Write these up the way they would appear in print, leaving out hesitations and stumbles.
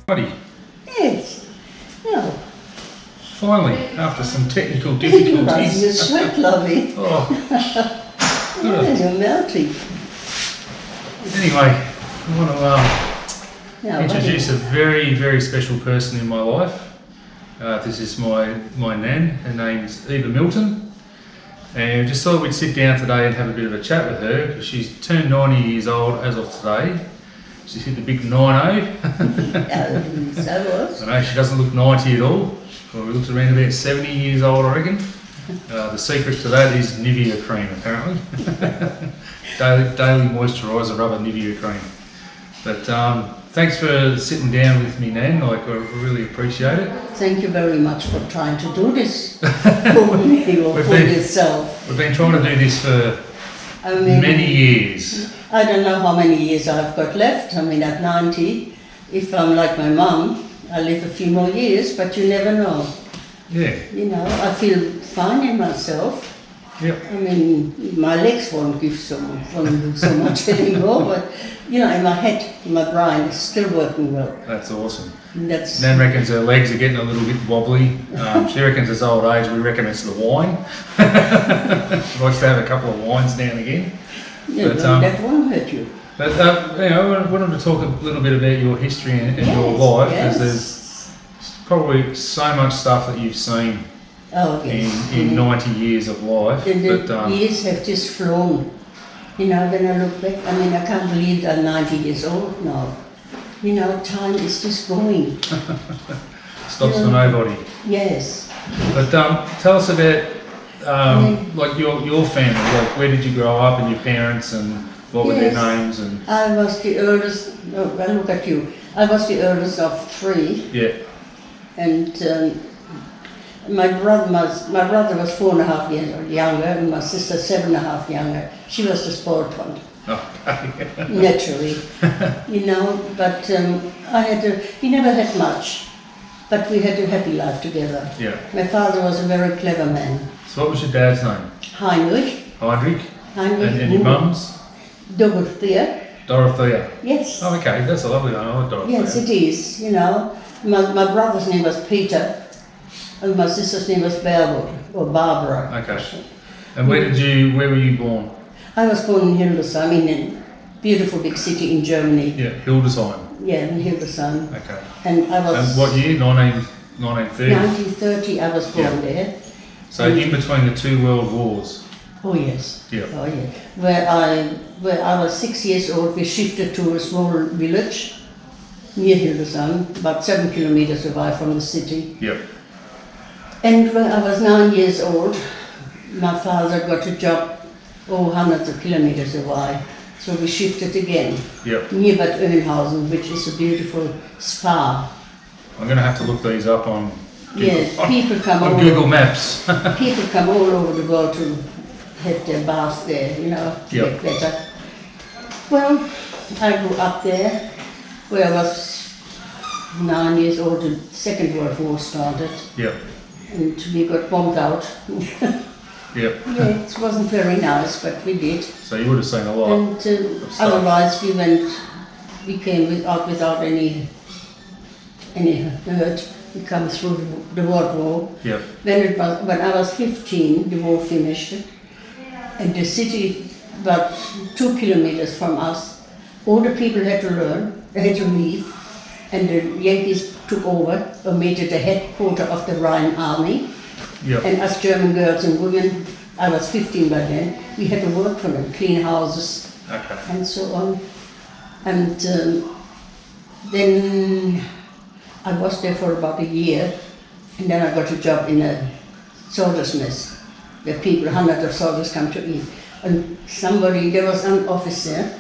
Righty. Yes. No. Finally, after some technical You're difficulties. sweat, lovely. Oh, Yeah, you're melting. anyway, I want to Now, introduce a very, very special person in my life. This is my nan. Her name's Eva Milton. And we just thought we'd sit down today and have a bit of a chat with her because she's turned 90 years old as of today. She's hit the big 90. So was. I know she doesn't look 90 at all. Well, we looked around about 70 years old, I reckon. The secret to that is Nivea cream, apparently. daily moisturiser rubber Nivea cream. But thanks for sitting down with me, Nan. I really appreciate it. Thank you very much for trying to do this for me or for yourself. We've been trying to do this for many years. I don't know how many years I've got left. I mean, at 90, if I'm like my mum, I'll live a few more years, but you never know. Yeah. You know, I feel fine in myself. Yep. I mean, my legs won't do so much anymore, but, you know, in my head, in my brain, it's still working well. That's awesome. That's Nan reckons her legs are getting a little bit wobbly. She reckons it's old age. We reckon it's the wine. She likes to have a couple of wines now and again. yeah, But, that won't hurt you. But you know, I wanted to talk a little bit about your history and your life, because there's probably so much stuff that you've seen in 90 years of life. The years have just flown. You know, when I look back, I mean, I can't believe I'm 90 years old now. You know, time is just going. Stops for nobody. Yes. But tell us about like your family. Like, where did you grow up, and your parents, and what were their names? And I was the eldest. Oh, well, look at you. I was the eldest of three. yeah. And my brother was 4.5 years younger, and my sister 7.5 younger. She was the spoiled one. Okay. Naturally, you know. But we never had much, but we had a happy life together. Yeah. My father was a very clever man. So what was your dad's name? Heinrich. Heinrich. Heinrich. And your mum's? Dorothea. Dorothea. Yes. Oh, okay. That's a lovely name. I like Dorothea. Yes, it is. You know, my brother's name was Peter, and my sister's name was Bearwood or Barbara. Okay. And where were you born? I was born in Hildesheim, in a beautiful big city in Germany. Yeah, Hildesheim. Yeah, in Hildesheim. Okay. And I was... And what year? 1930? 1930, I was born there. So in between the two world wars? Oh yes. Yeah. Oh yeah. Where I was 6 years old, we shifted to a small village near Hildesheim, about 7 kilometers away from the city. Yep. And when I was 9 years old, my father got a job hundreds of kilometers away. So we shifted again. Yep. Near Bad Oeynhausen, which is a beautiful spa. I'm going to have to look these up on Google, people come on Google Maps. People come all over the world to have their bath there, you know, to get better. Well, I grew up there, where I was 9 years old. The Second World War started. Yep. And we got bombed out. Yep. Yeah, it wasn't very nice, but we did. So you would have seen a lot. And otherwise we came out without any hurt. We come through the World War. Yep. When I was 15, the war finished, and the city, about 2 kilometers from us, all the people had to leave, and the Yankees took over or made it the headquarters of the Rhine Army. Yep. And us German girls and women, I was 15 by then, we had to work for them, clean houses, and so on. And then I was there for about a year, and then I got a job in a soldiers' mess, where hundreds of soldiers come to eat. And there was an officer,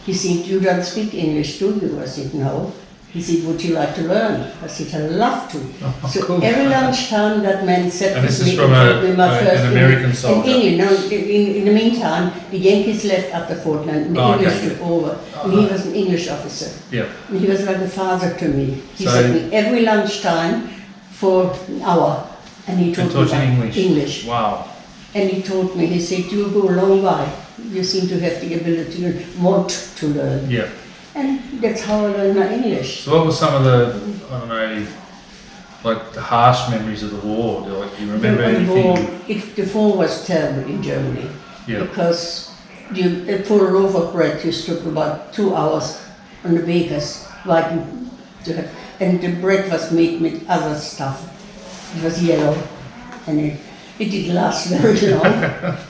he said, "You don't speak English, do you?" I said, "No." He said, "Would you like to learn?" I said, "I'd love to." Oh, so cool. every lunchtime that man sat and with this me. is from an American soldier? In England. No, in the meantime, the Yankees left after fortnight, and the English took over. And he was an English officer. Yeah. And he was like a father to me. He sat me every lunchtime for an hour, and he taught me English. Wow. And he told me, he said, "You go a long way. You seem to have the ability to want to learn." Yeah. And that's how I learned my English. So what were some of the, I don't know, like the harsh memories of the war? Like, do you remember anything? The war was terrible in Germany. Yeah. Because for a loaf of bread you stood about 2 hours on the bakers waiting to have, and the bread was made with other stuff. It was yellow, and it didn't last very long.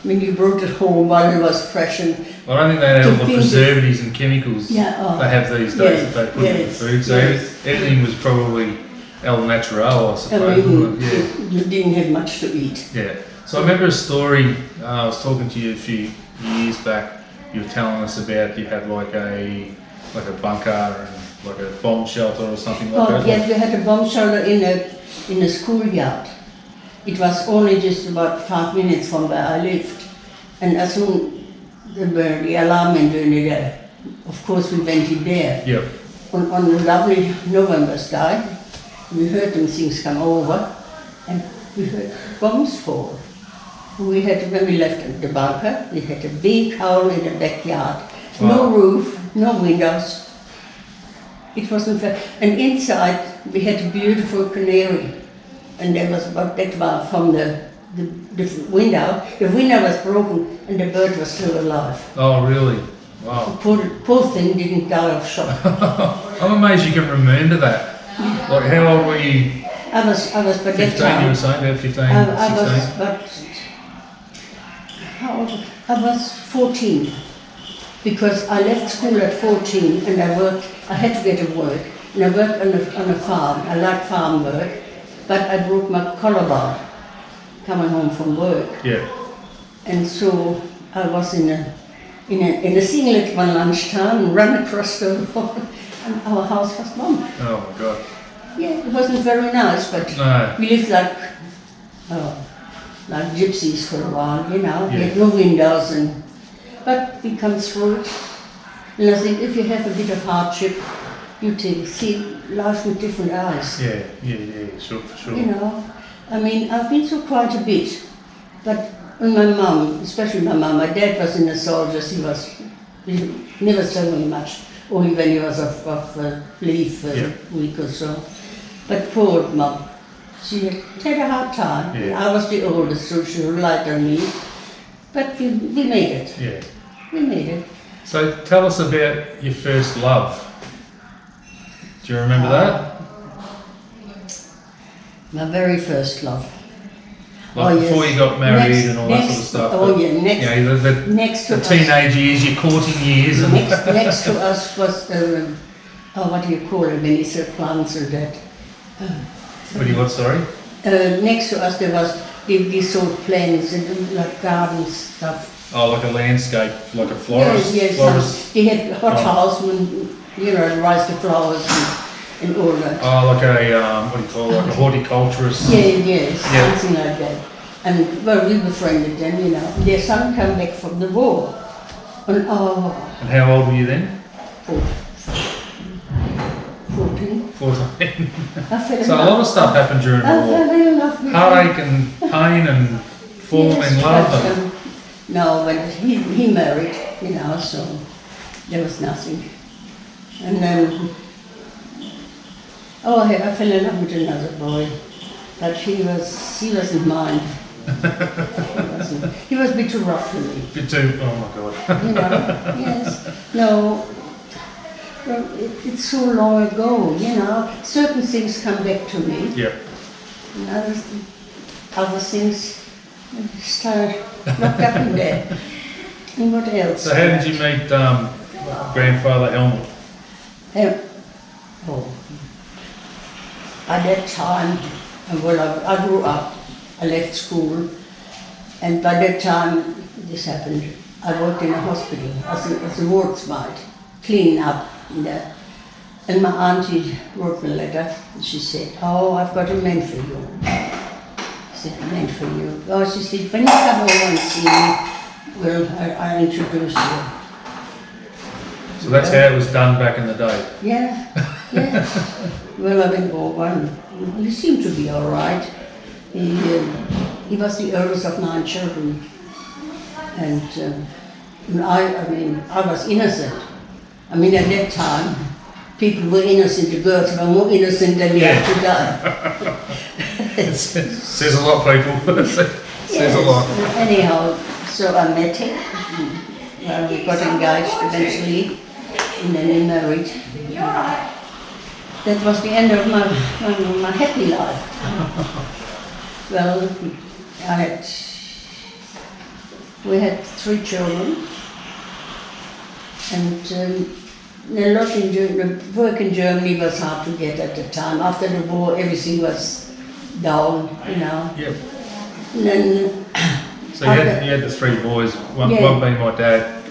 When you brought it home while it was fresh, and Well, I don't think they had all the To preservatives and chemicals Yeah, oh. they have these days Yes, that they put in the yes, food. So yes. everything was probably el natural, I I suppose. mean, Yeah. you didn't have much to eat. Yeah. So I remember a story. I was talking to you a few years back. You were telling us about you had like a bunker and like a bomb shelter or something like Oh, that. yes, we had a bomb shelter in a schoolyard. It was only just about 5 minutes from where I lived. And as soon the alarm went there, of course we went in there. Yep. On a lovely November's day, we heard them things come over, and we heard bombs fall. We had, when we left the bunker, we had a big hole in the backyard. Wow. No roof, no windows. It wasn't fair. And inside we had a beautiful canary. And there was about that far from the window. The window was broken and the bird was still alive. Oh, really? Wow. Poor thing didn't die of shock. I'm amazed you can remember that. Like, how old were you? I was by that 15, you time. were saying, about 15, I was 16? but how old? I was 14 because I left school at 14 and I had to get a work, and I worked on a farm. I like farm work, but I broke my collarbone coming home from work, Yeah. and so I was in a singlet one lunchtime and ran across the road, and our house was bombed. Oh my God. Yeah, it wasn't very nice, but No. we lived like gypsies for a while, you know. We Yeah. had no windows, but we come through it. And I think if you have a bit of hardship, you see life with different eyes. Yeah, sure, for sure. You know, I mean, I've been through quite a bit, but when my mum, especially my mum, my dad was in the soldiers, he never told me much, only when he was off leave for Yeah. a week or so. But poor mum, she had a hard time. Yeah. I was the oldest, so she relied on me. But we made it. Yeah. We made it. So tell us about your first love. Do you remember that? My very first love. Like before you got married and all that sort of stuff. Oh but, yeah, next. You know, Next to the us. teenage years, your courting years. And Next to us was, what do you call it when it's a plants or that? what, sorry? Next to us there was these sort of plants and like garden stuff. Oh, like a landscape, like a florist. Yes, florist. they had hot Oh. house and raised the flowers and all that. Oh, like a, what do you call it, like a horticulturist. Yes, Yeah. something like that. And well, we befriended them, you know. Their son came back from the war. And And how old were you then? 14. 14. I fell in So a love. lot of stuff happened during the I war. fell in love with him. Heartache and pain and falling Yes, in love. but, And, no, when he married, you know, so there was nothing. And then, I fell in love with another boy, but he wasn't mine. He was a bit too rough for me, bit too, oh my God. you know. Yes, no. Well, it's so long ago, you know. Certain things come back to me, Yeah. and other things start locked up in there. And what else? So how did you meet grandfather Helmut? Oh, at that time, well, I grew up, I left school, and by that time this happened. I worked in a hospital as a wardsmite, cleaning up in there. And my auntie wrote me a letter, and she said, "Oh, I've got a man for you." I said, "A man for you?" Oh, she said, "When you come over and see me, well, I'll introduce you." So that's how it was done back in the day. Yeah, yeah. Well, I went over and he seemed to be all right. He was the eldest of 9 children. And I was innocent. I mean, at that time, people were innocent. The girls were more innocent than they are today. It says a lot, people. Says a lot. Anyhow, so I met him. Well, we got engaged eventually, and then we married. That was the end of my happy life. Well, we had 3 children, and the work in Germany was hard to get at the time. After the war, everything was down, you know. Yep. And then, So you had the 3 boys, one being my dad,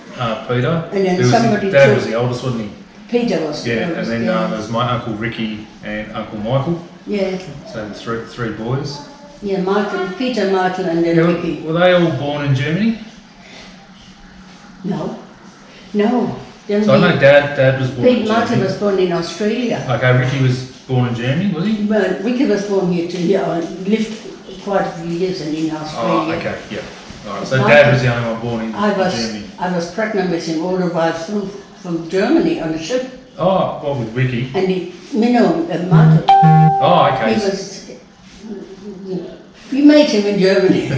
Peter. And then who was somebody Dad took- was the oldest, wasn't he? Peter was Yeah, and then yeah. there was my Uncle Ricky and Uncle Michael. Yeah, So the three boys. yeah, Peter, Michael, and then Ricky. Were they all born in Germany? No. Then So I know Dad was born in Pete Martin Germany. was born in Australia. Okay, Ricky was born in Germany, was he? Well, Ricky was born here too. Yeah, lived quite a few years in Oh, Australia. okay, yeah. All right. So Dad was the only one born in I Germany. was pregnant with him all the way through from Germany on the ship, Oh, what with Ricky? and Michael, Oh, okay. he was. We made him in Germany.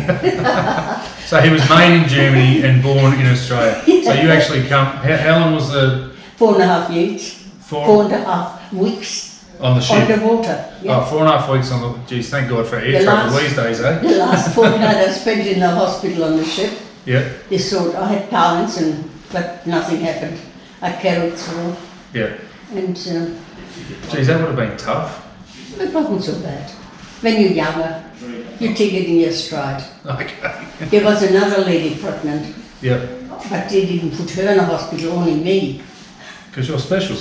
So he was made in Germany and born in Australia. So you actually come. How long was the 4.5 years, four 4.5 weeks on the ship? on the water. Yeah. Oh, 4.5 weeks on the. Geez, thank God for air The travel last- these days, eh? The last fortnight I spent in the hospital on the ship. Yeah, They thought I had pounds, but nothing happened. I carried through, yeah. and Geez, that would have been tough. it wasn't so bad. When you're younger, you take it in your stride. Okay. There was another lady pregnant, Yeah, but they didn't put her in a hospital, only me. because you're special.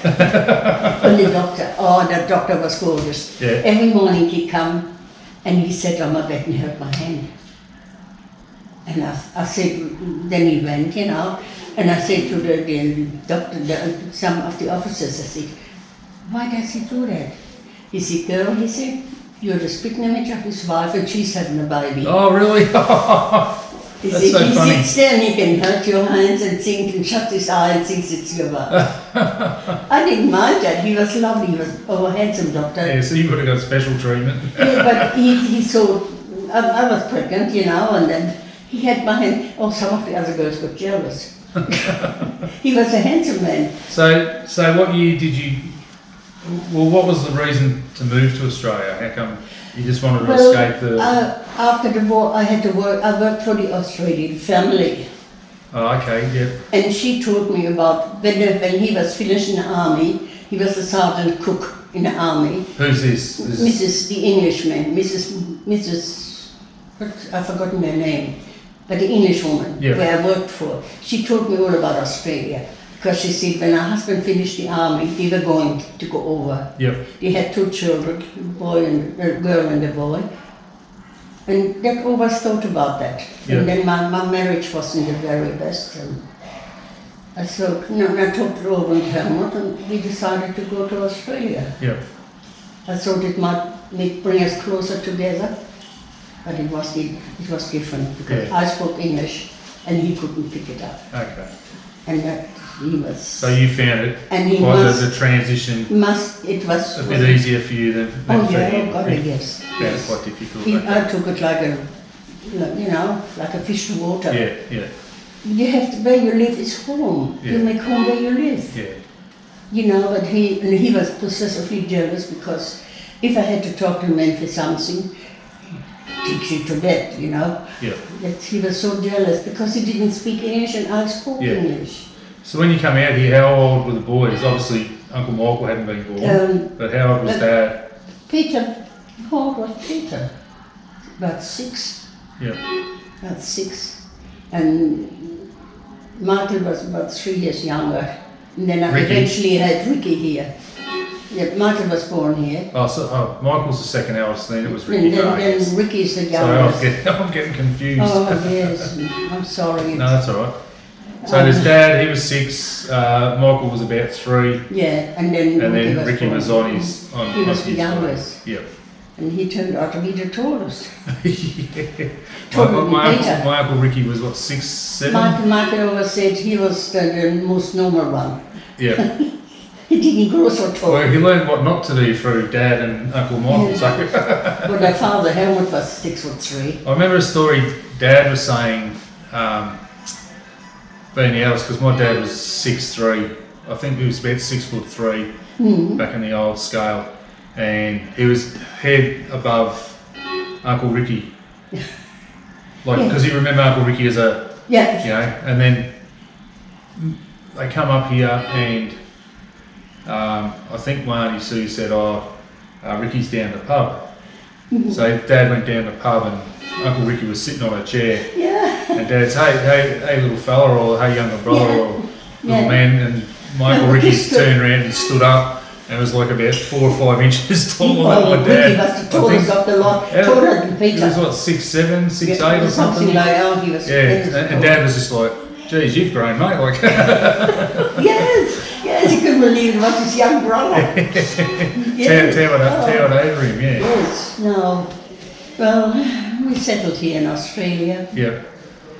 And the doctor was gorgeous. Yeah. Every morning he'd come and he sat on my bed and held my hand. And I said, then he went, you know, and I said to the doctor, some of the officers, I said, why does he do that? He said, girl, he said, you're the spitting image of his wife and she's having a baby. Oh, really? He That's said, so he funny. sits there and he can hurt your hands and think and shut his eye and thinks it's your wife. I didn't mind that. He was lovely. He was a handsome doctor. Yeah, so you would have got special treatment. Yeah, but he thought, I was pregnant, you know, and then he had my hand. Oh, some of the other girls got jealous. He was a handsome man. So what year did you? Well, what was the reason to move to Australia? How come you just wanted to escape the? After the war, I had to work. I worked for the Australian family. Oh, okay, yeah, And she told me about when he was finished in the army, he was a sergeant cook in the army. who's this? The Englishman, I've forgotten her name, but the Englishwoman Yeah. where I worked for. She told me all about Australia because she said when her husband finished the army, they were going to go over. Yep, They had 2 children, a girl and a boy. And that always thought about that. Yeah. And then my marriage wasn't the very best. And I thought, I talked it over with Helmut and we decided to go to Australia. yep, I thought it might bring us closer together, but it was different because Yeah. I spoke English and he couldn't pick it up. okay. And that he was. So you found it And he quite must- the transition It was. a bit easier for you than Oh for yeah, him. oh God, yes. Found it yes. quite difficult. I took it like a fish to water. Yeah, yeah, You have to, where you live is home. You Yeah. make home where you live. yeah, You know, but he was possessively jealous because if I had to talk to him for something, he takes you to bed, you know. yeah. That he was so jealous because he didn't speak English and I spoke Yeah. English. So when you come out here, how old were the boys? Obviously, Uncle Michael hadn't been born, but how old was Dad? Peter, how old was Peter? About 6. Yeah, About 6. And Michael was about 3 years younger. And then I Ricky? eventually had Ricky here. Yeah, Michael was born here. oh, Michael's the second eldest, then it was Ricky. And I guess. then Ricky's the Sorry, youngest. I'm getting confused. Oh yes, I'm sorry. No, that's all right. So there's Dad, he was 6, Michael was about 3, Yeah, and then and then Ricky born. was on his. He was the his youngest. Yep. And he turned out to be the tallest. Yeah. Taller than Peter. My uncle Ricky was what, 6, 7? Michael always said he was the most normal one. Yeah. He didn't grow so tall. Well, he learned what not to do through Dad and Uncle Michael. Yeah. So But my father, Helmut, was 6'3". I remember a story Dad was saying, being the eldest, because my dad was 6'3". I think he was about 6'3" back in the old scale, and he was head above Uncle Ricky. Like, Yeah. because he remember Uncle Ricky as a, Yeah. you know, and then they come up here and I think my Auntie Sue said, Ricky's down the pub. So Dad went down the pub and Uncle Ricky was sitting on a chair. Yeah. And Dad said, hey little fella, or hey younger brother, Yeah. or little Yeah. man. And Michael Yeah, Ricky he stood- turned around and stood up and was like about 4 or 5 inches taller than Well, my Ricky dad. was the tallest of the lot, Yeah. taller than He Peter. was what, 6'7", 6'8" Yeah, or something? like that. He was Yeah, and Dad was just like, geez, you've grown, mate. Like, Yes, he couldn't believe it was his young brother. towered over him, yeah. Yes, no. Well, we settled here in Australia. Yeah.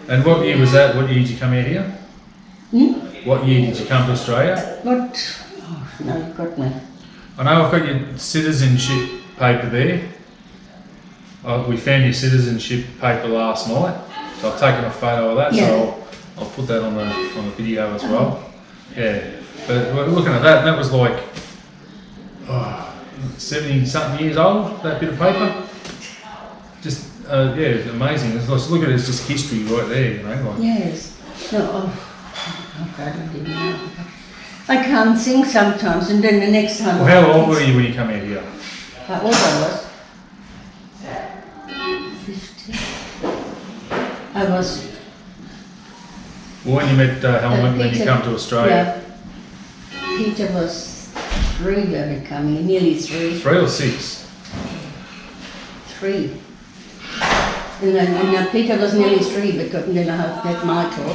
And what year was that? What year did you come out here? Hmm? What year did you come to Australia? But, oh, no, you got me. I know I've got your citizenship paper there. We found your citizenship paper last night, so I've taken a photo of that. Yeah. So I'll put that on the video as well. Yeah, but we're looking at that, and that was like 70 something years old. That bit of paper. Just yeah, amazing. Let's look at it. It's just history right there, you know. Like, Yes. No, oh God, I didn't know. I can't sing sometimes, and then the next time. well, how old were you when you came out here? How old I was? 50. I was. Well, when you met Helmut, when you Peter- come to Australia, Yeah. Peter was 3 when he came here, nearly 3. 3 or 6? 3. And then Peter was nearly 3 because then I had met Michael.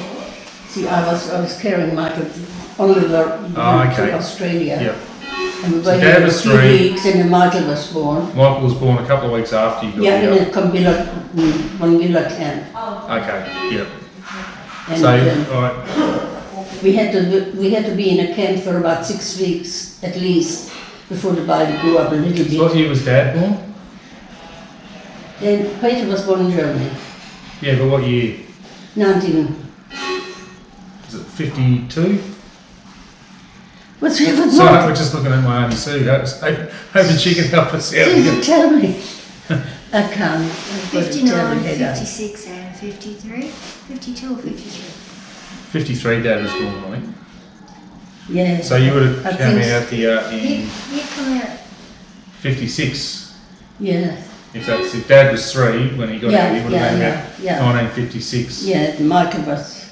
See, I was carrying Michael on the okay. to Australia. Yeah. And we So were Dad here a was few 3. weeks and then Michael was born. Michael was born a couple of weeks after you got Yeah, here. in a Kambila, one villa camp. Okay, yeah. And So, alright, we had to be in a camp for about 6 weeks at least before the baby grew up a little so what bit. year was Dad born? Then Peter was born in Germany, Yeah, but what year? 19. Was it 52? What's it? So we're just looking at my Auntie Sue, hoping she can help us out. Please tell me. I can't. I've got to tell 59, me that. 56 and 53. 52 or 53? 53 Dad was born, I think. Yeah. So you would have I come think out here You in come out. 56. Yeah. If Dad was 3 when he got Yeah, here, he would yeah, have been yeah, about yeah. 1956. Yeah, Michael was.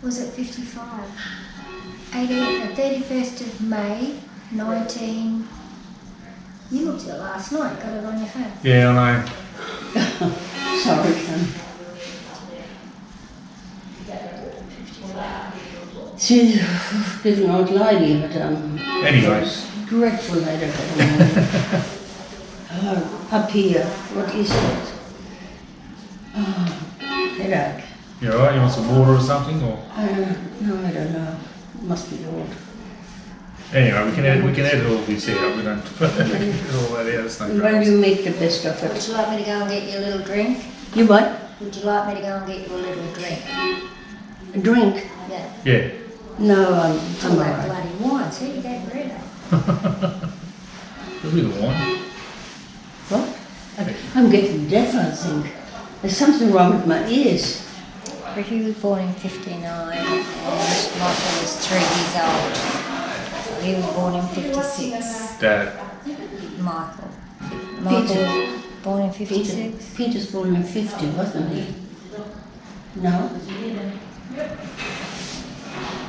Was it 55? 31st of May, 19. You looked at it last night, got it on your phone. Yeah, I know. Sorry, son. She's an old lady, but Anyway. it's dreadful headache at the moment. Up here, what is it? Oh, headache. You alright? You want some water or something? Or No, I don't know. Must be old. anyway, we can edit all this out. We don't edit all that out. It's no Well, dramas. you make the best of Would it. you like me to go and get you a little drink? You what? Would you like me to go and get you a little drink? A drink? Yeah. Yeah. No, I'm All that alright. bloody wine, see you gave rid of. It'll be the wine. What? I'm getting deaf, I think. There's something wrong with my ears. Ricky was born in 59 and Michael was 3 years old. So he was born in 56. Dad. Michael. Michael born in 56. Peter's born in 50, wasn't he? No?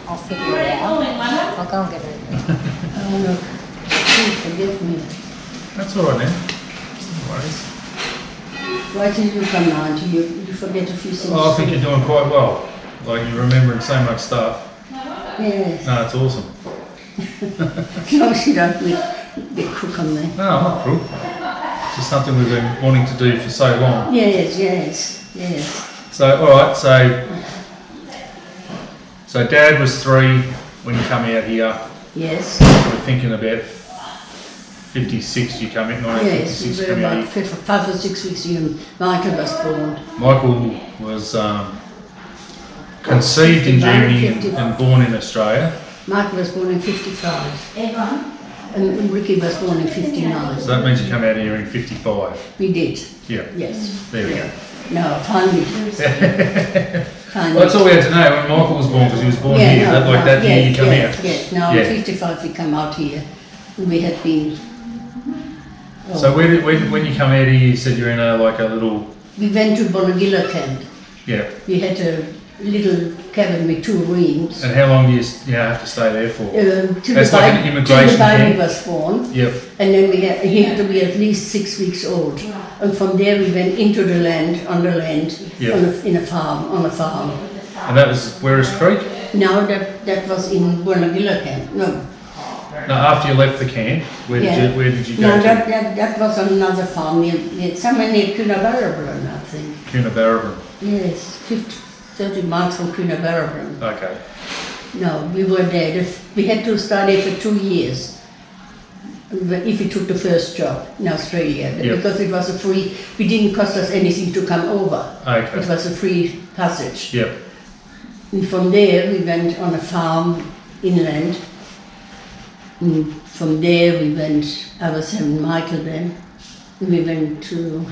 I'll figure it out. I'll go and get it. Oh, look. Please forgive me. That's alright then. No worries. Why did you come now? Do you forget a few things? Oh, I think you're doing quite well. Like you're remembering so much stuff. Yes. No, it's awesome. No, she don't be crook on me. No, I'm not cruel. This is something we've been wanting to do for so long. Yes. So, all right. So Dad was 3 when you come out here. Yes. We're thinking about 56. You come in Yes, 1956. we were Come out about here. 5 or 6 weeks young. Michael was born. Michael was conceived in 55, Germany 55. and born in Australia. Michael was born in 55. And Ricky was born in 59. So that means you come out here in 55. We did, Yeah. yes. There we go. No, finally. Well, that's all we had to know when Michael was born, because he was born here. That year you come out. Yes, now Yeah. 55 we come out here. We had been. So when you come out here, you said you're in a little, We went to Bonagilla camp. yeah. We had a little cabin with 2 rooms. And how long do you have to stay there for? Till That's the like an baby, immigration till the baby camp. was born. Yep. And then he had to be at least 6 weeks old. And from there we went into the land, on the land, Yeah. on a farm. And that was Werris Creek? Now that was in Bonagilla camp. No, After you left the camp, where did you go no, to? that was on another farm somewhere near Coonabarabran, I think. Coonabarabran. Yes, 30 miles from Coonabarabran. Okay. No, we were there. We had to stay there for 2 years. If we took the first job in Australia, Yep. because it was it didn't cost us anything to come over. Okay. It was a free passage. Yep. And from there we went on a farm inland. And from there I was having Michael then. And we went to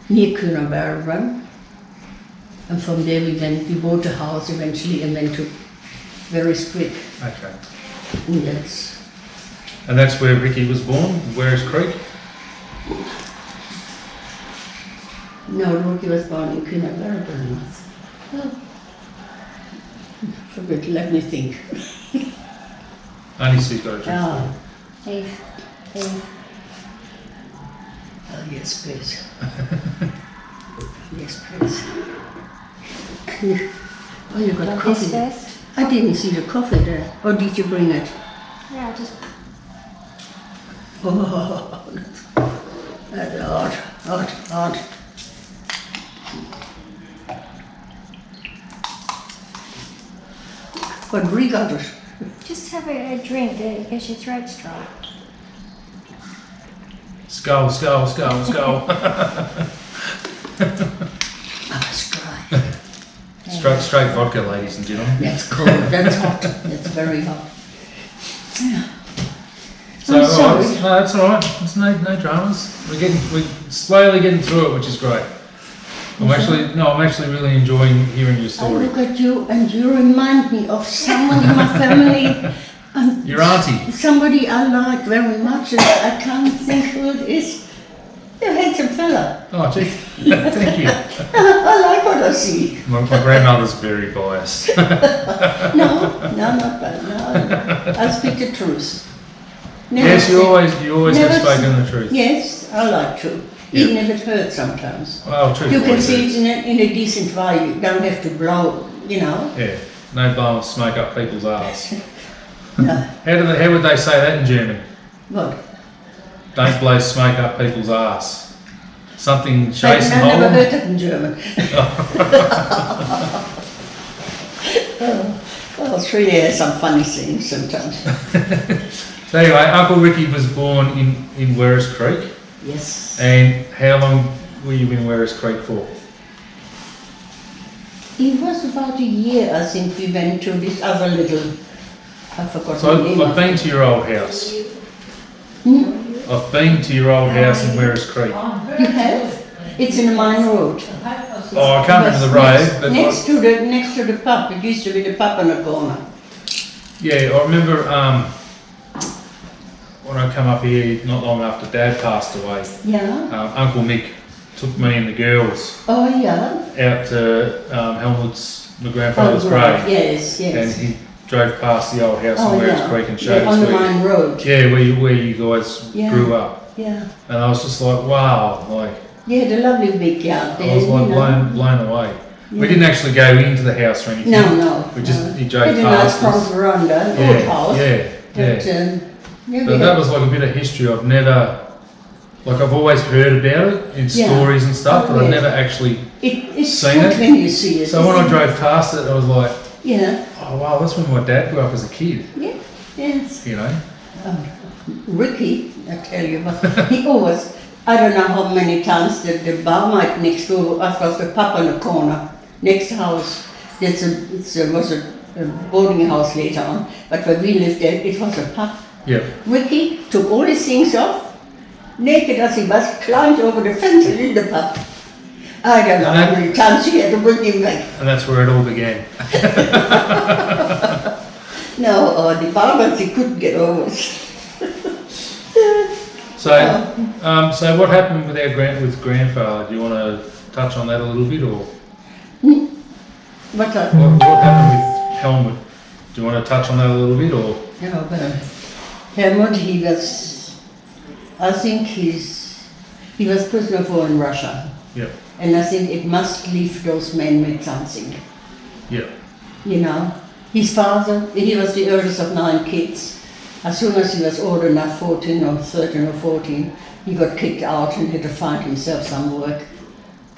near Coonabarabran. And from there we bought a house eventually and went to Werris Creek. Okay. And And that's where Ricky was born, Werris Creek? no, Ricky was born in Coonabarabran. Forget, let me think. Only so you've got a drink. Eve. Oh, yes, please. Yes, please. Oh, you got Want coffee this there. first? I didn't see the coffee there. Or did you bring it? Yeah, just Oh, that's hot. But we got it. have a drink because your throat's dry. Skull. Oh, it's dry. Straight vodka, ladies and gentlemen. That's cold. That's hot. That's very hot. Yeah. So, I'm sorry. no, that's all right. There's no dramas. We're slowly getting through it, which is great. I'm actually really enjoying hearing your I story. look at you and you remind me of someone in my family. Your auntie. Somebody I like very much and I can't think who it is. You're a handsome fella. Oh, gee. Thank you. I like what I see. My grandmother's very biased. No, not bad. No, I speak the truth. Never Yes, you say- always have never spoken say- the truth. Yes, I like to. Yeah. Even if it hurts sometimes. Well, truth You can always see is. it in a decent way. You don't have to blow, you know. Yeah, no blowing smoke up people's arse. No. How would they say that in German? What? Don't blow smoke up people's arse. Something I chasing never Holland. heard it in German. Well, Australia has some funny things sometimes. So anyway, Uncle Ricky was born in Werris Creek. Yes. And how long were you in Werris Creek for? It was about a year, I think, we went to this other little, I forgot So the name I've of been it. to your old house. Hmm? I've been to your old house in Werris Creek. You have? It's in the Mine Road. Oh, I can't remember the road, but next to the pub. It used to be the pub on the corner. yeah, I remember when I come up here not long after Dad passed away. Yeah. Uncle Mick took me and the girls Oh yeah. out to Helmut's, my grandfather's right. grave, Yes, and yes. he drove past the old house Oh in Werris yeah. Creek and showed Yeah, us on the where, Mine Road. where you guys Yeah. grew up, Yeah. and I was just like, wow, like You had a lovely big yard there. I was like you know. blown away. We Yeah. didn't actually go into the house or anything. No. We just no. he drove Had a nice past front us. veranda, an old house. Yeah. But, yeah, we But that had- was like a bit of history. I've never Like I've always heard about it in Yeah. stories and stuff, Oh, but I've yes. never actually It's seen good it. when you see it. So when I isn't it? drove past it, I was like, Yeah, oh wow, that's when my dad grew up as a kid. yeah, yes. You know? Ricky, I tell you what, he always, I don't know how many times the barmaid next door, I've got the pub on the corner, next house, was a boarding house later on, but when we lived there, it was a pub. Yeah. Ricky took all his things off, naked as he was, climbed over the fence and in the pub. I don't know how many times he had to bring him back. And that's where it all began. No, the barmaids, he couldn't get over it. So what happened with with grandfather? Do you want to touch on that a little bit, or But what happened with Helmut? Do you want to touch on that a little bit, or? yeah, but Helmut, I think he was prisoner of war in Russia. Yeah. And I think it must leave those men with something, Yeah. you know. His father, he was the eldest of 9 kids. As soon as he was old enough, 14 or 13 or 14, he got kicked out and had to find himself some work,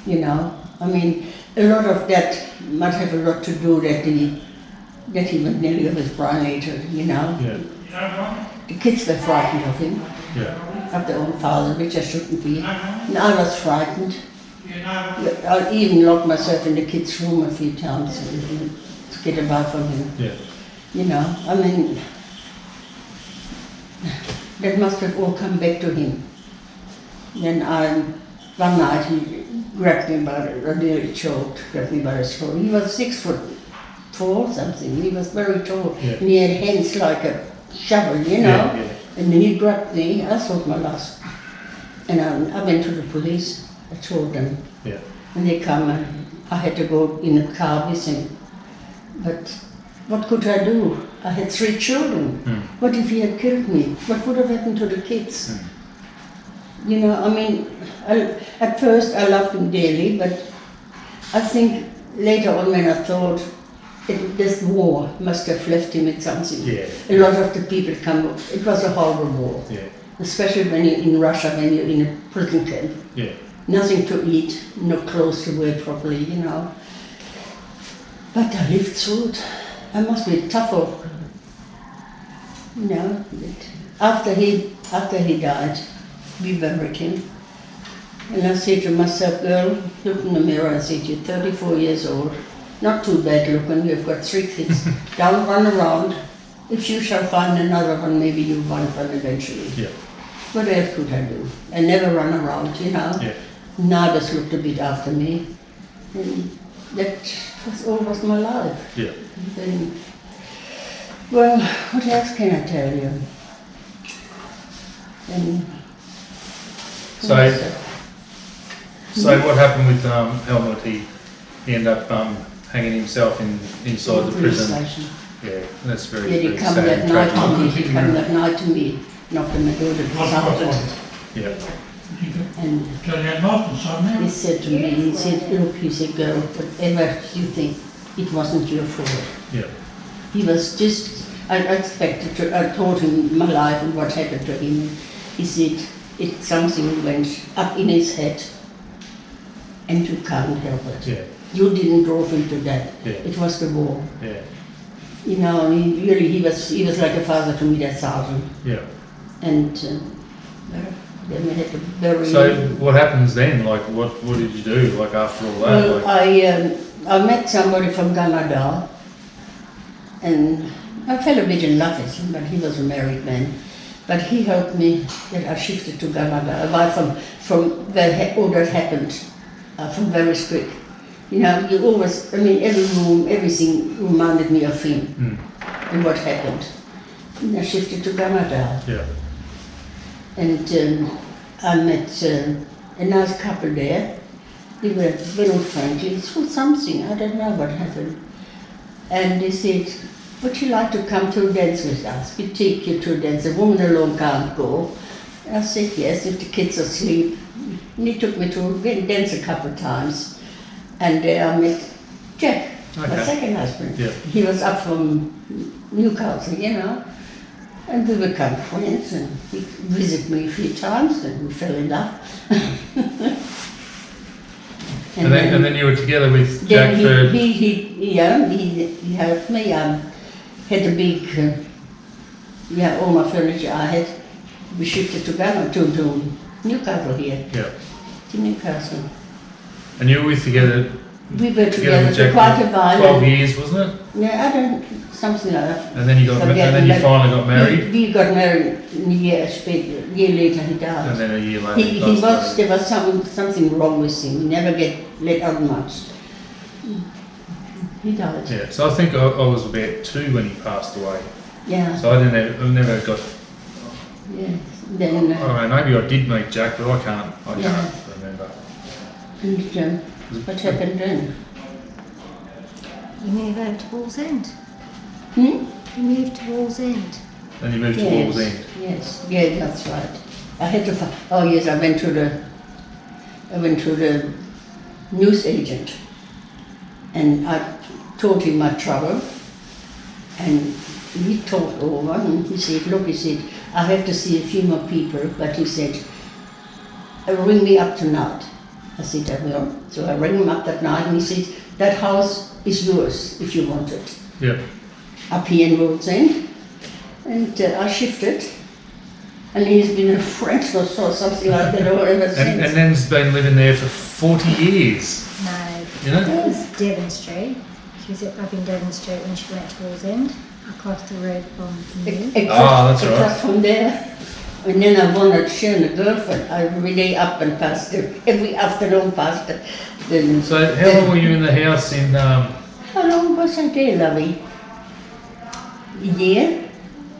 you know. I mean, a lot of that might have a lot to do that he went nearly off his brain later, you know. Yeah. The kids were frightened of him, Yeah. of their own father, which I shouldn't be. And I was frightened. I even locked myself in the kids' room a few times to get away from him. Yeah. You know, I mean, that must have all come back to him. Then one night he grabbed me by the, nearly choked, grabbed me by the throat. He was 6'4" something. He was very tall, Yeah. and he had hands like a shovel, you know. Yeah, yeah. And he grabbed me. I thought my last. And I went to the police. I told them. Yeah. When they come, I had to go in a car with him. But what could I do? I had 3 children. What if he had killed me? What would have happened to the kids? You know, I mean, at first I loved him dearly, but I think later on when I thought this war must have left him with something. Yeah. A lot of the people it was a horrible war. Yeah. Especially when you're in Russia, when you're in a prison camp. Yeah. Nothing to eat, no clothes to wear properly, you know. But I lived through it. I must be tougher. You know, after he died, we buried him. And I said to myself, girl, look in the mirror and said, you're 34 years old, not too bad looking, you've got 3 kids. Don't run around. If you shall find another one, maybe you'll find one eventually. Yeah. What else could I do? I never run around, you know. Yeah. Neighbors looked a bit after me. And that was almost my life. Yeah. Then, well, what else can I tell you? And, So what happened with Helmut? He ended up hanging himself inside the prison. Station. Yeah, that's very, Yeah, he very come sad that and night tragic. to me. He come that night to me, knocked on my door, the sergeant, Yeah. and he said to me, he said, look, he said, girl, whatever you think, it wasn't your fault. Yeah. He was just, I told him my life and what happened to him. He said, something went up in his head and you can't help it. Yeah. You didn't drove him to that. Yeah. It was the war. Yeah. You know, he was like a father to me, that sergeant. Yeah. And then we had to bury So him. what happens then? Like, what did you do? Like after all that? Well, Like, I met somebody from Canada, and I fell a bit in love with him, but he was a married man. But he helped me that I shifted to Canada, away from where all that happened, from very strict. You know, you always, I mean, every room, everything reminded me of him and what happened. And I shifted to Canada. yeah. And I met a nice couple there. They were very friendly. It was something, I don't know what happened. And they said, would you like to come to a dance with us? We take you to a dance. A woman alone can't go. I said, yes, if the kids are asleep. And he took me to a dance a couple of times. And there I met Jack, my Okay. second husband. Yeah. He was up from Newcastle, you know. And we became friends, and he visited me a few times, and we fell in love. And then you were together with then Jack for... he helped me. I had a big, all my furniture I had, we shifted to Newcastle here, Yeah. to Newcastle. And you were together We were together with for Jack quite a while. 12 years, wasn't it? Yeah, something like that. And then you finally got married, We got married a year later he died. and then a year later There was something wrong with him. He never get let out much. He died. Yeah, so I think I was about 2 when he passed away. Yeah. So I never got... Yeah. Then I don't know, maybe I did meet Jack, but I can't Yeah. remember. and, what happened then? You moved over to Wallsend. Hmm? You moved to Wallsend. Then you moved to Wallsend. Yes, yeah, that's right. I had to. I went to the news agent, and I told him my trouble, and he talked over, and he said, "Look," he said, "I have to see a few more people," but he said, "Ring me up tonight." I said, "I will." So I rang him up that night, and he said, "That house is yours if you want it." Yeah. Up here in Wallsend, and I shifted, and he's been a friend or something like that ever since. And then's been living there for 40 years, No, you know? it was Devon Street. She was up in Devon Street when she went to Wallsend, across the road from you. That's right. Across from there. And then I wanted Sharon, a girlfriend. I every day up and past her, every afternoon past her. So how long were you in the house in... How long was I there, lovey? A year?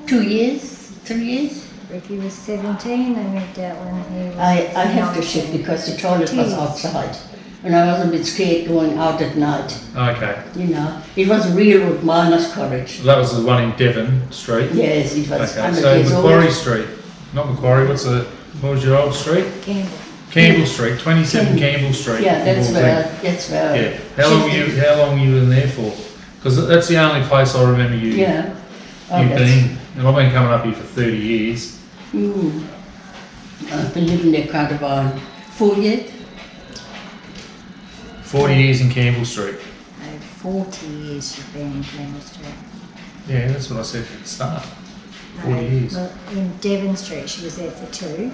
2 years? 3 years? Ricky was 17, they moved out when he was I have to 19. shift because the toilet was Jeez. outside. And I was a bit scared going out at night. Okay. You know, it was real with Miners College. That was the one in Devon Street. Yes, it was Okay, 100 so years Macquarie old. Street. Not Macquarie, what was your old street? Campbell. Campbell Street, 27 Campbell Street. Yeah, in that's Wallsend. where. Yeah. How long were you in there for? Because that's the only place I remember you Yeah. you've that's- been. And I've been coming up here for 30 years. I've been living there quite a while. 4 years? 40 years in Campbell Street. No, 40 years she's been in Campbell Street. Yeah, that's what I said at the start. 40 No, years. Well, in Devon Street she was there for 2,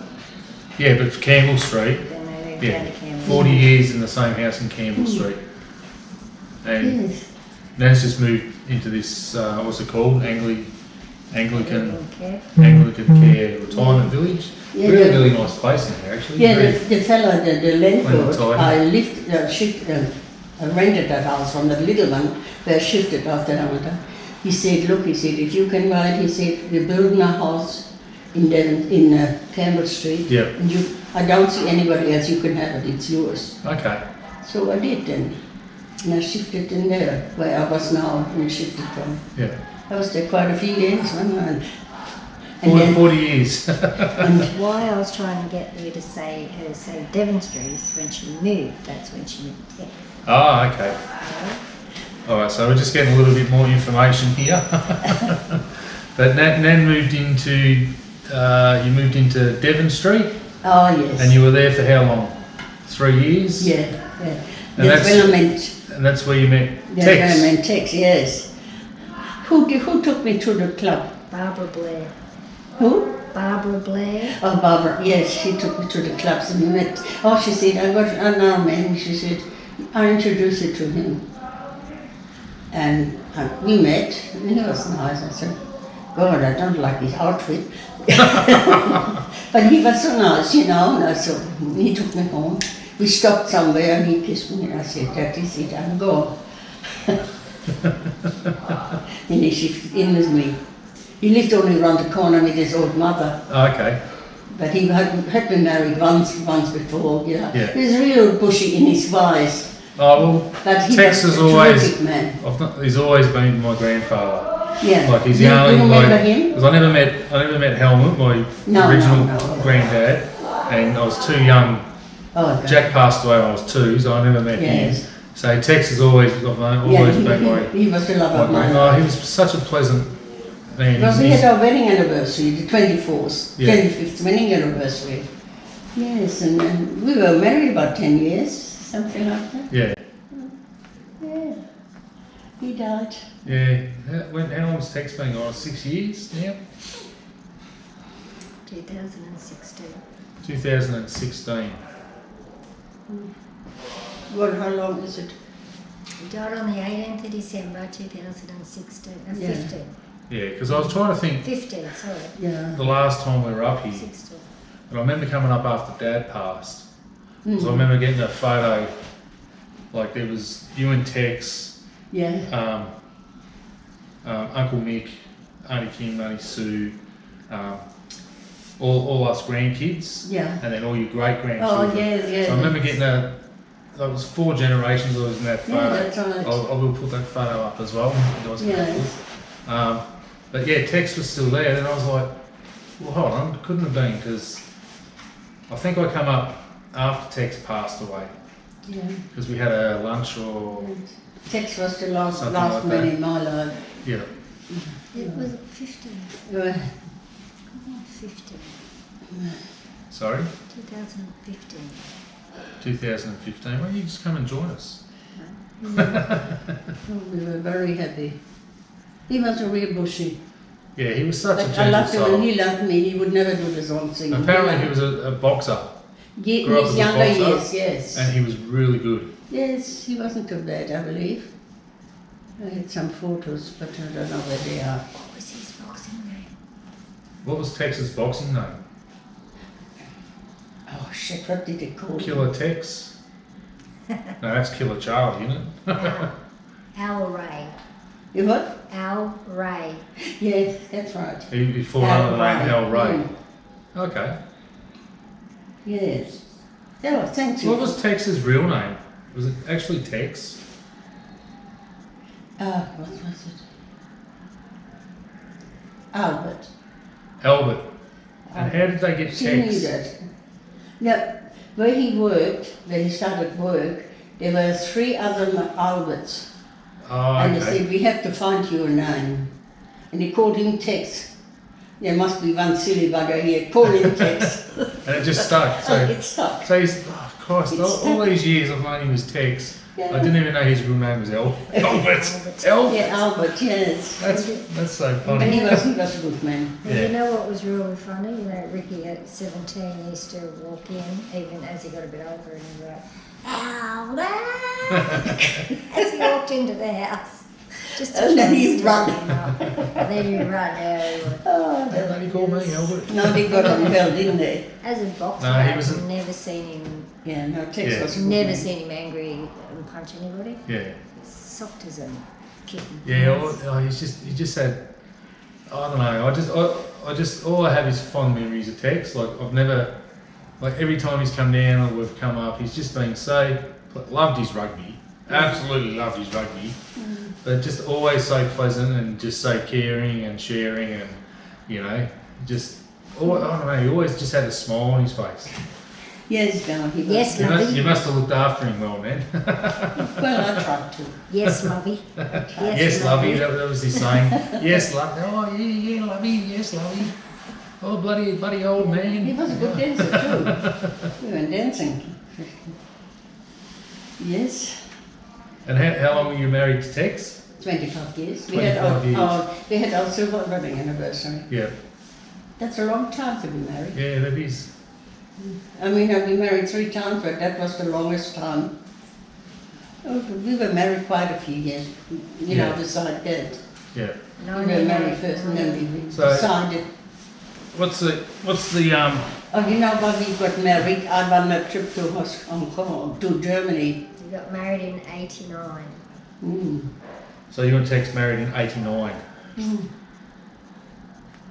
Yeah, but Campbell Street, then they moved yeah, down to Campbell. 40 years in the same house in Campbell Street. And Yes. Nan's just moved into this, what's it called? Anglican Okay. Care Retirement Village. Yeah, Really, the- really nice place in here, actually. Yeah, Very- the fellow, the When landlord, it's tidy. I I rented that house from the little one, where I shifted after Ramadan. He said, "Look," he said, "if you can ride," he said, "we're building a house in Campbell Street. Yeah. And I don't see anybody else, you can have it, it's yours." Okay. So I did then. And I shifted in there, where I was now, and shifted from. Yeah. I was there quite a few years, wasn't I? And then, 40 years. Why I was trying to get you to say Devon Street is when she moved, that's when she moved there. Ah, okay. Alright, so we're just getting a little bit more information here. But Nan moved into, you moved into Devon Street, oh yes. and you were there for how long? 3 years? Yeah. And That's when I met. And that's where you met That's when I Tex. met Tex, yes. Who took me to the club? Barbara Blair. Who? Barbara Blair. Oh, Barbara, yes, she took me to the clubs and we met. Oh, she said, "I got another man," she said, "I introduced you to him." And we met, and he was nice. I said, "God, I don't like his outfit." But he was so nice, you know, and so he took me home. We stopped somewhere and he kissed me and I said, "That is it, I'm gone." Then he shifted in with me. He lived only around the corner with his old mother. Okay. But he had been married once before, you know. Yeah. He was real bushy in his ways. Oh, well, But he Tex was is a always, terrific man. he's always been my grandfather. Yeah. Like he's you, the only you remember bloke, him? because I never met Helmut, my No, original no. granddad, and I was too young. Oh, God. Jack passed away when I was 2, so I never met Yes. him. So Tex has always Yeah, been my he was a lover of my mine. grand. Oh, he was such a pleasant Man, Well, we he's- had our wedding anniversary, the 24th, Yeah. 25th wedding anniversary. Yes, and we were married about 10 years, something like that. yeah, Yeah. He died. yeah. How long's Tex been on? 6 years now? 2016. 2016. Well, how long is it? He died on the 18th of December 2016. Yeah. 15. Yeah, because I was trying to think 15, sorry. Yeah. the last time we were up here, 16. and I remember coming up after Dad passed. So I Mm. remember getting a photo, like there was you and Tex, Yeah. Uncle Mick, Auntie Kim, Auntie Sue, all us grandkids, Yeah. and then all your great Oh, grandchildren. yes, yes. So I remember getting that was 4 generations I was in that photo. Yeah, that's right. I will put that photo up as well. You guys can Yeah. have a look. But yeah, Tex was still there. Then I was like, well, hold on, it couldn't have been because I think I come up after Tex passed away Yeah. because we had a lunch or Tex was the last Something last like man that. in my life. yeah, It was 15. Uh, 15. sorry, 2015. 2015. Well, you just come and join us. oh, we were very happy. He was a real bushy. Yeah, he was such a But I gentle loved him and soul. he loved me. He would never do this wrong thing. Apparently, he was a boxer grew up His as a younger boxer, years, yes. and he was really good. Yes, he wasn't too bad, I believe. I had some photos, but I don't know where they are. What was his boxing name? What was Tex's boxing name? Oh shit, what did they call him? Killer Tex? No, that's Killer Charlie, isn't it? Al Ray. You what? Al Ray. Yes, that's right. He fought under the name Al Ray. Mm, Okay. yes. Oh, thank you. What was Tex's real name? Was it actually Tex? What was it? Albert. Albert. And how did they get She knew Tex? that. No, where he worked, when he started work, there were 3 other Alberts. Oh, And they okay. said, we have to find your name. And they called him Tex. There must be one silly bugger here, call him Tex. And it just stuck. So So, it stuck. so he's, oh Christ, all these years I've known him as Tex. Yeah. I didn't even know his real name was Albert. Albert. Yeah, Albert, yes. That's so But funny. he was a good man. And Yeah. you know what was really funny? You know, Ricky at 17 used to walk in, even as he got a bit older, and he'd go, Albert! As he walked into the house. Just to And then try he'd and run. stand him up. And then he'd run out. Oh, How did he call me Albert? no, they got on well, didn't they? As a boxer, No, he I've wasn't- never seen him, Yeah, no, Tex Yeah. was a good never man. seen him angry and punch anybody. Yeah. Soft as a kitten. Yeah, he just had, I don't know, I just, all I have is fond memories of Tex. Like, I've never, like, every time he's come down or we've come up, he's just been so, loved his rugby, absolutely loved his rugby, but just always so pleasant and just so caring and sharing and, you know, just, I don't know, he always just had a smile on his face. Yes, no, he was. Yes, You Lovey. you must have looked after him well, man. Well, I tried to. Yes, Lovey. Yes, Lovey, that was his saying. Yes, Lovey. Oh, yeah, Lovey. Yes, Lovey. Oh, bloody old man. He was a good dancer too. We went dancing. Yes, And how long were you married to Tex? 25 years. 25 years. We had our silver wedding anniversary. Yeah. That's a long time to be married. Yeah, that is. I mean, I've been married 3 times, but that was the longest time. Oh, we were married quite a few years, you know, Yeah. beside that. Yeah. We were married first and then we So- decided. What's the Oh, you know, when we got married, I went on a trip to Hong Kong, to Germany. We got married in 89. Mm. so you and Tex married in '89?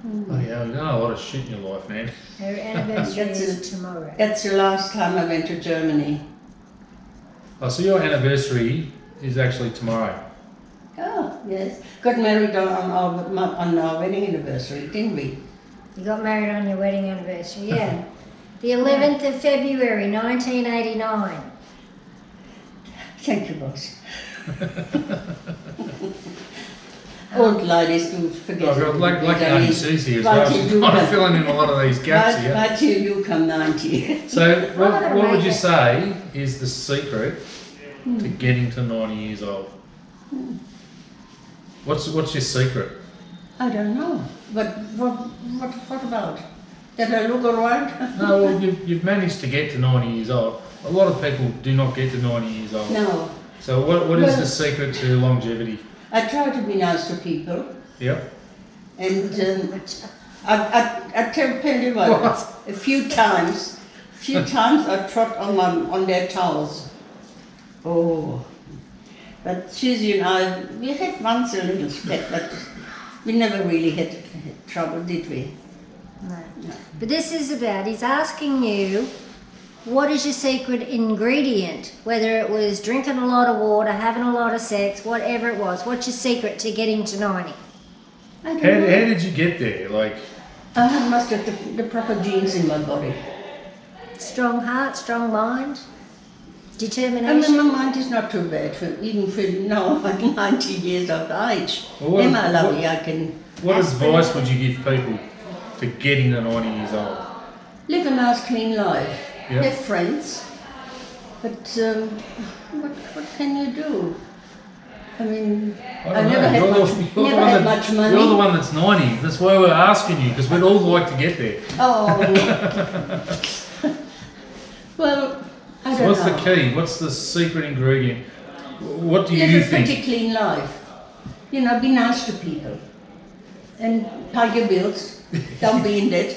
Oh yeah, you've done a lot of shit in your life, man. Her anniversary That's is it. tomorrow. That's the last time I went to Germany. Oh, so your anniversary is actually tomorrow. Oh, yes. Got married on our wedding anniversary, didn't we? You got married on your wedding anniversary, yeah. The 11th of February, 1989. Thank you, boss. Old ladies do forget. I've got like Auntie Susie as Right well. till She's you kind of come- filling in a lot of these gaps Right, here. right till you come 90. So, gonna what would make you it. say is the secret to getting to 90 years old? What's your secret? I don't know. But what about? That I look around? No, well, you've managed to get to 90 years old. A lot of people do not get to 90 years old. No. So, what is Well- the secret to longevity? I try to be nice to people. Yep. And I tell Penny what, What? a few times I trot on their towels. Oh, but Susie and I, we had once a little spat, but we never really had trouble, did we? No. No. But this is about, he's asking you, what is your secret ingredient? Whether it was drinking a lot of water, having a lot of sex, whatever it was. What's your secret to getting to 90? I don't How know. did you get there? Like, I must have the proper genes in my body. Strong heart, strong mind, I determination. mean, my mind is not too bad, even for now, I'm 90 years of age. Well, what- Am I lovely? I can what aspirin. advice would you give people to getting to 90 years old? Live a nice, clean life. Yeah. Have friends. But what can you do? I mean, I don't never know. had You're much, the- you're the never one had that- much money. You're the one that's 90. That's why we're asking you, because we'd all like to get there. Oh. Well, I So don't what's know. the key? What's the secret ingredient? What do Live you a pretty think? clean life. You know, be nice to people. And pay your bills. Don't be in debt.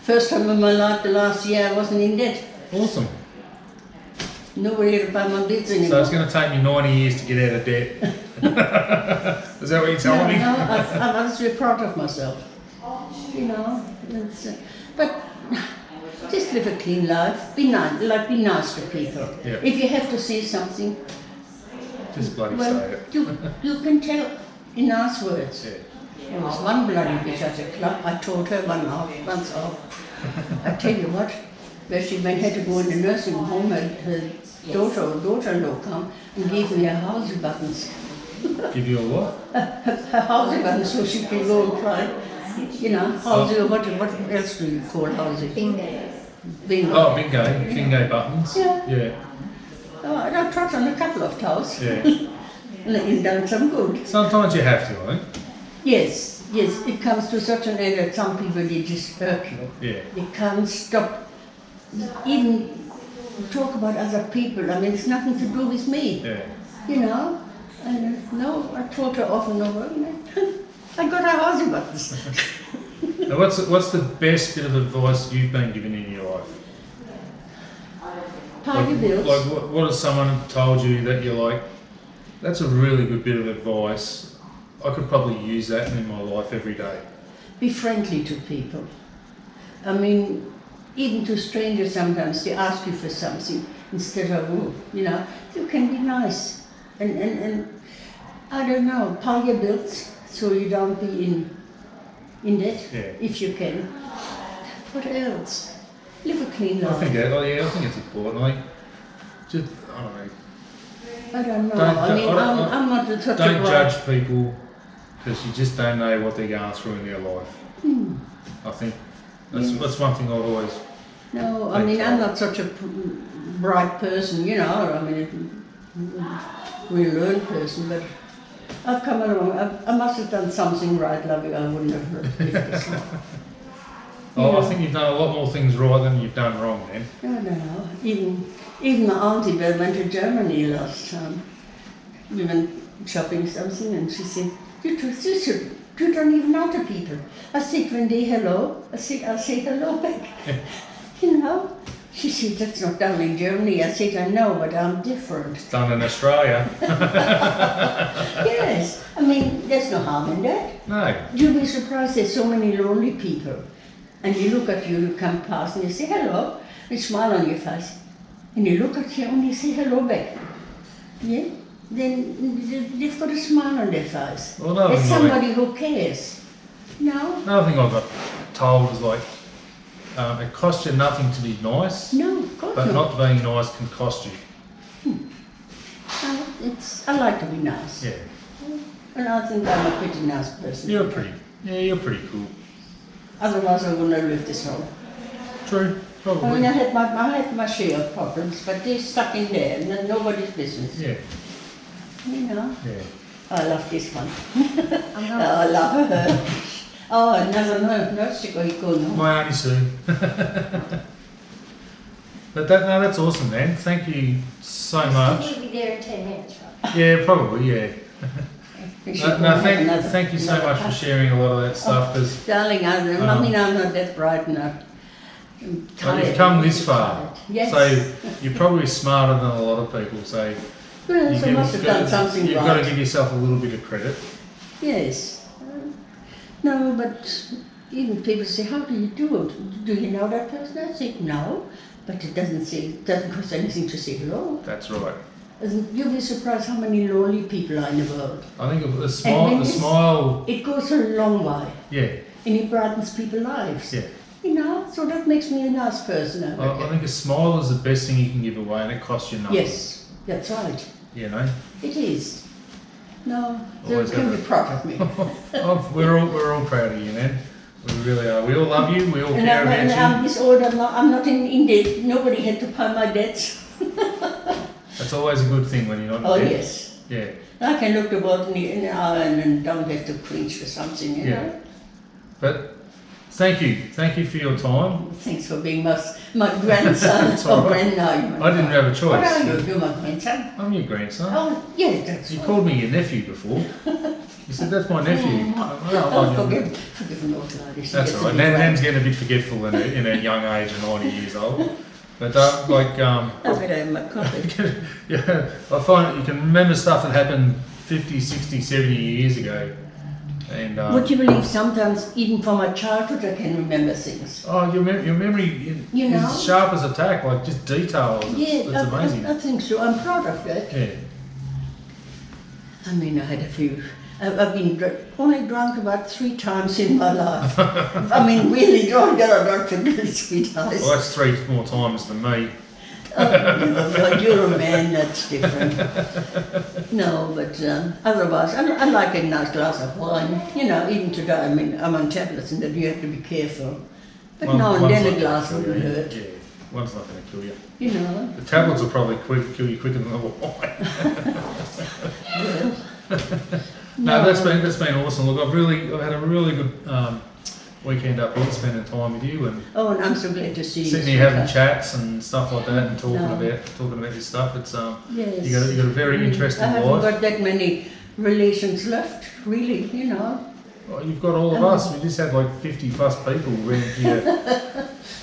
First time in my life, the last year, I wasn't in debt. Awesome. Nobody had to pay my bills anymore. So it's going to take me 90 years to get out of debt. Is that what you're telling me? No, I was really proud of myself. You know, but just live a clean life. Be nice, be nice to people. Yeah. If you have to say something, Just bloody well, say it. you can tell in nice words. Yeah. There was one bloody bitch at the club. I told her once off. I tell you what, where she had to go in the nursing home, and her daughter-in-law come and gave me her housey buttons. Give you a what? Her housey buttons so she can go and try. You know, housey, or what else do you call housey? Bingo. Bingo. Oh, bingo buttons. Yeah. Yeah. Oh, and I've trot on a couple of towels. Yeah. And it's done some good. Sometimes you have to, I think. Yes, it comes to such an end that some people, they just hurt you. Yeah. They can't stop even talk about other people. I mean, it's nothing to do with me, Yeah. you know. And no, I told her off and over. I got her housey buttons. Now, what's the best bit of advice you've been given in your life? Pay your bills. Like what has someone told you that you're like, that's a really good bit of advice. I could probably use that in my life every day. Be friendly to people. I mean, even to strangers sometimes, they ask you for something instead of, oh, you know, you can be nice. And I don't know, pay your bills so you don't be in debt, Yeah. if you can. What else? Live a clean I life. think I think it's important. Like, just I don't know. I don't know. Don't- I mean, I don't- I'm not such a Don't bright- judge people because you just don't know what they're going through in their life. I think that's one thing I've always. No, I mean, I'm not such a bright person, you know, I mean, we learn person, but I've come along, I must have done something right, lovey, I wouldn't have lived this long. Oh, I Yeah. think you've done a lot more things right than you've done wrong, man. I don't know, even my auntie Belle went to Germany last time. We went shopping something and she said, you don't even know the people. I said, when they hello, I'll say hello back. You know? She said, that's not done in Germany. I said, I know, but I'm different. It's done in Australia. Yes, I mean, there's no harm in that. No. You'll be surprised there's so many lonely people. And you look at you come past and you say hello, and smile on your face. And you look at you and you say hello back. Yeah? Then they've got a smile on their face. Well, no, It's no, somebody who cares. No? Another thing I got told is like, it costs you nothing to be nice, No, of course but not. not being nice can cost you. No, I like to be nice. Yeah. And I think I'm a pretty nice person. You're pretty cool. Otherwise I wouldn't have lived this long. True, I mean, probably. I had my share of problems, but they're stuck in there and nobody's business. Yeah, You know? yeah. I love this one. I'm Oh, gonna, I love her. Oh, another nurse to go. My auntie Sue. But that's awesome, man. Thank you so much. We'll be there in 10 minutes, right? Yeah, probably, yeah. Thank you so much for sharing a lot of that stuff, because Darling, I mean, I'm not that bright enough. I'm tired. you've come this far. Tired. Yes. So you're probably smarter than a lot of people, so Well, so I must have done something you've right. got to give yourself a little bit of credit. Yes. No, but even people say, how do you do it? Do you know that person? I say, no. But it doesn't cost anything to say hello. That's right. You'll be surprised how many lonely people are in the world. I think the when smile, It goes a long way. yeah, And it brightens people's lives. yeah. You know, so that makes me a nice person. I think a smile is the best thing you can give away, and it costs you nothing. Yes, that's right. You know. It is. No, you Always can have be it. proud of me. Oh, we're all proud of you, man. We really are. We all love you. We all And care I'm about you. this old, I'm not in debt. Nobody had to pay my debts. That's always a good thing when you're not. Oh, in debt. yes. Yeah. I can look the world in the eye and don't have to preach for something, you Yeah. know. But thank you for your time. Thanks for being my grandson. It's all or right. grandson. I didn't have a choice. What are you? You're my grandson. I'm your grandson. Oh, yes, that's You right. called me your nephew before. You said that's my nephew. Oh, forgive me, old lady. She That's gets all a right. bit Nan's getting a bit forgetful in her young age of 90 years old. But I better have my coffee. yeah, I find that you can remember stuff that happened 50, 60, 70 years ago. And Would you believe sometimes, even from my childhood, I can remember things? oh, your memory You is know? sharp as a tack, like just detail. Yeah, It's amazing. I think so. I'm proud of that. Yeah. I mean, I had a few. I've been only drunk about 3 times in my life. I mean, really drunk, that I drunk for really 3 times. Well, that's 3 more times than me. You're a man, that's different. No, but otherwise, I like a nice glass of wine. You know, even today, I mean, I'm on tablets and that you have to be careful. But now and One's then not a glass gonna kill wouldn't you. hurt. Yeah, one's not going to kill you. You know. The tablets will probably kill you quicker than the wine. No, that's been awesome. Look, I've had a really good weekend up here, spending time with you and Oh, and I'm so glad to see you. sitting here having chats and stuff like that, and talking No. about this stuff. It's Yes. you got a very interesting I haven't life. got that many relations left, really, you know. Oh, you've got all of us. We just had like 50 plus people around here.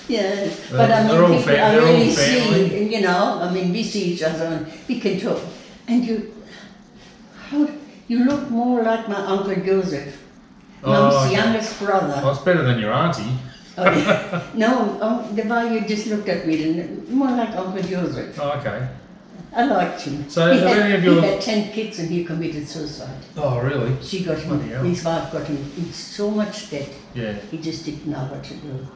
Yeah, but I They're all mean, people I they're all really family. see, you know, I mean, we see each other and we can talk. And you look more like my Uncle Joseph, Mum's okay. youngest brother. Well, it's better than your auntie. Oh, yeah. No, the way you just looked at me, and more like Uncle Joseph. Oh, okay. I liked him. So, he have any of your- had 10 kids and he committed suicide. Oh, really? She got him, Bloody hell. his wife got him in so much debt, Yeah. he just didn't know what to do.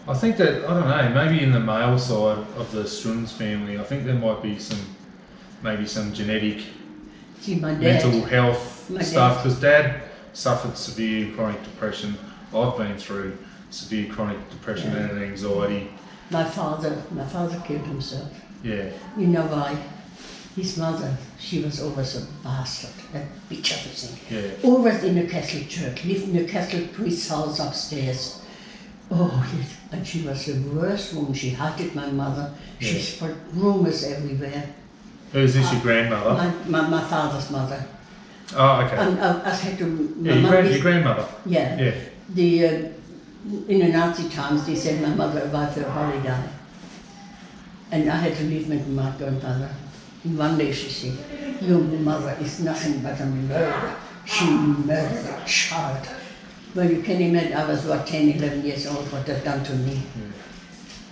I think that, I don't know, maybe in the male side of the Struns family, I think there might be some genetic See, my dad, mental health My stuff, dad. because Dad suffered severe chronic depression. I've been through severe chronic depression Yeah. and anxiety. my father killed himself. Yeah, You know why? His mother, she was always a bastard, a bitch of a thing. yeah, Always in the Catholic church, lived in the Catholic priest's house upstairs. Oh, yes. And she was the worst woman. She hated my mother. She Yeah. spread rumours everywhere. Who's this, your grandmother? My father's mother. Oh, okay. And I had to. Yeah, your grandmother. Yeah. Yeah, In the Nazi times, they sent my mother away for a holiday. And I had to live with my grandmother. And one day she said, your mother is nothing but a murderer. She murdered a child. Well, you can imagine, I was about 10, 11 years old, what that done to me.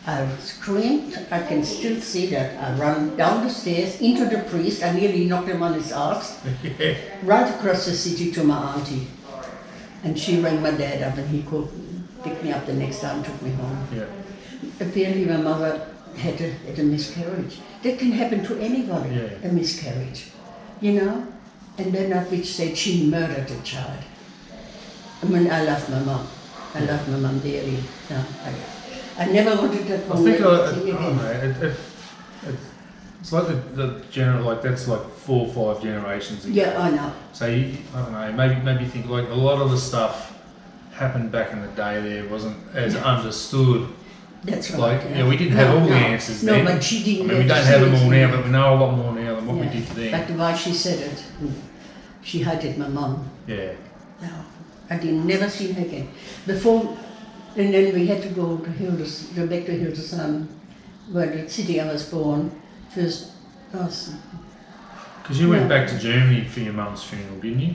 I screamed, I can still see that. I ran down the stairs into the priest, I nearly knocked him on his ass, yeah, right across the city to my auntie. And she rang my dad up and he could pick me up the next time and took me home. yeah. Apparently my mother had a miscarriage. That can happen to anybody, Yeah. a miscarriage, you know? And then I which said she murdered a child. I mean, I love my mom. I love my mom dearly. No, I never wanted that I one think thing again. it's like the general, like that's like 4 or 5 generations ago. Yeah, I know. So you, I don't know, maybe think like a lot of the stuff happened back in the day. There wasn't as understood. That's right. Like, yeah, we didn't have all the answers no, then. but she didn't. I mean, we have don't to have say them all it. now, but we know a lot more now than what we Yeah. did then. But the way she said it, she hated my mom. Yeah. No, I didn't never see her again. Before, and then we had to go to Rebecca Hildesheim, where the city I was born. First, Because you went No. back to Germany for your mum's funeral, didn't you?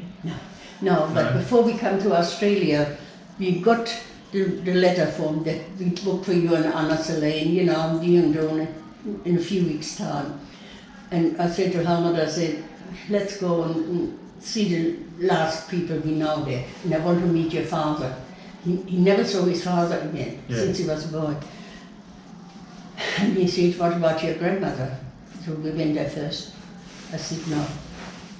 no, but No. before we come to Australia, we got the letter form that we booked for you and Anna Selene, you know, in a few weeks' time. And I said to Helmut, I said, let's go and see the last people we know there. And I want to meet your father. He never saw his father again since he was a boy. And he said, what about your grandmother? So we went there first. I said, no.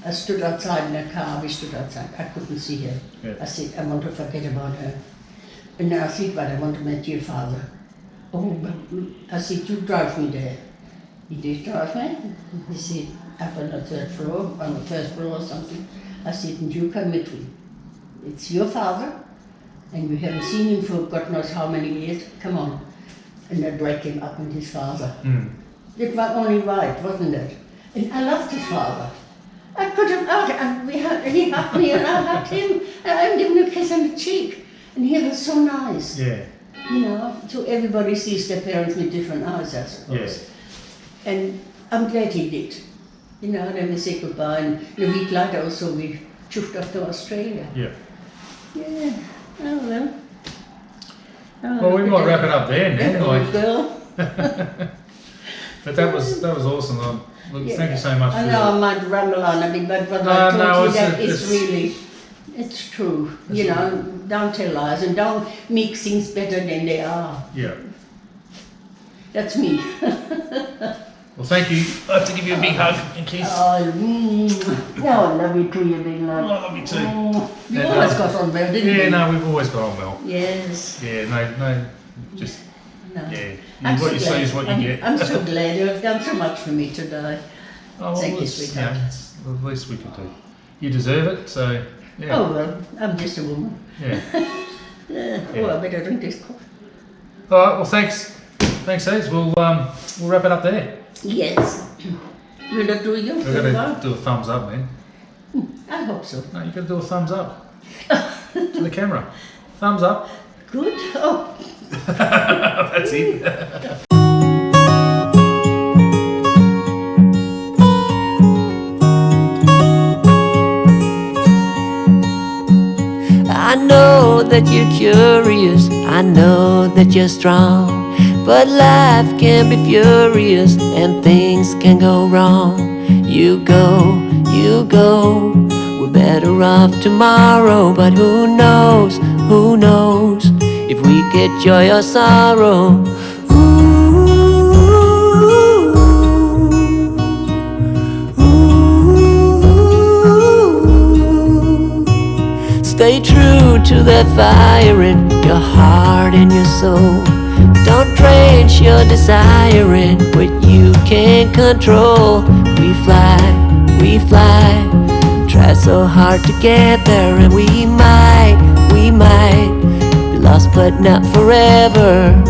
I stood outside in the car, we stood outside. I couldn't see her. Yeah. I said, I want to forget about her. And then I said, but I want to meet your father. Oh, but I said, you drive me there. He did drive me. He said, up on the 3rd floor, on the 1st floor or something. I said, and you come with me. It's your father, and you haven't seen him for God knows how many years. Come on. And I dragged him up with his father. Mm. It was only right, wasn't it? And I loved his father. I could have hugged him, he hugged me and I hugged him, and I gave him a kiss on the cheek. And he was so nice. Yeah. You know, so everybody sees their parents with different eyes, I suppose. And I'm glad he did. You know, then we said goodbye, and a week later also we chuffed off to Australia. Yeah. Yeah, oh well. Oh, Well, we look might at wrap that. it up there That now. old Like, girl. but that was awesome. Look, Yeah. thank you so much. I for know I might ramble on a bit, but what No, I told no, you it's- that it's it's- really, it's true. It's You know, don't tell lies and don't make things better than they are. Yeah. That's me. Well, thank you. I have to give you a big hug and kiss. Oh, no, I love you too, you big I love. love you too. We Yeah, always no. got on well, didn't we? Yeah, no, we've always got on well. Yes. Yeah, no, just No. yeah. I'm What so you glad. see is what you get. I'm so glad you have done so much for me today. Oh, well, Thank you, it's, sweetheart. it's the least we can do. You deserve it, so yeah. Oh well, I'm just a woman. Yeah. Yeah. Yeah. Oh, I better drink this coffee. All right. Well, thanks, Ez. We'll wrap it up there. Yes. Will it do you? We've got to do a thumbs up, man. I hope so. No, you've got to do a thumbs up to the camera. Thumbs up. Good. Oh. That's it. I know that you're curious, I know that you're strong, but life can be furious and things can go wrong. You go, we're better off tomorrow, but who knows if we get joy or sorrow. Stay true to that fire in your heart and your soul. Don't drench your desire in what you can't control. We fly, try so hard to get there, and we might be lost but not forever.